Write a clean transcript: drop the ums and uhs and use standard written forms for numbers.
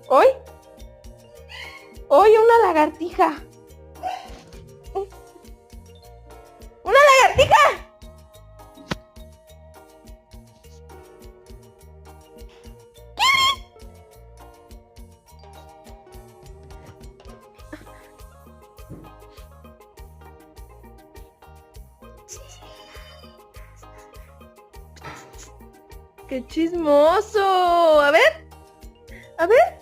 Hoy, hoy una lagartija. ¡Una lagartija! ¡Qué chismoso! A ver.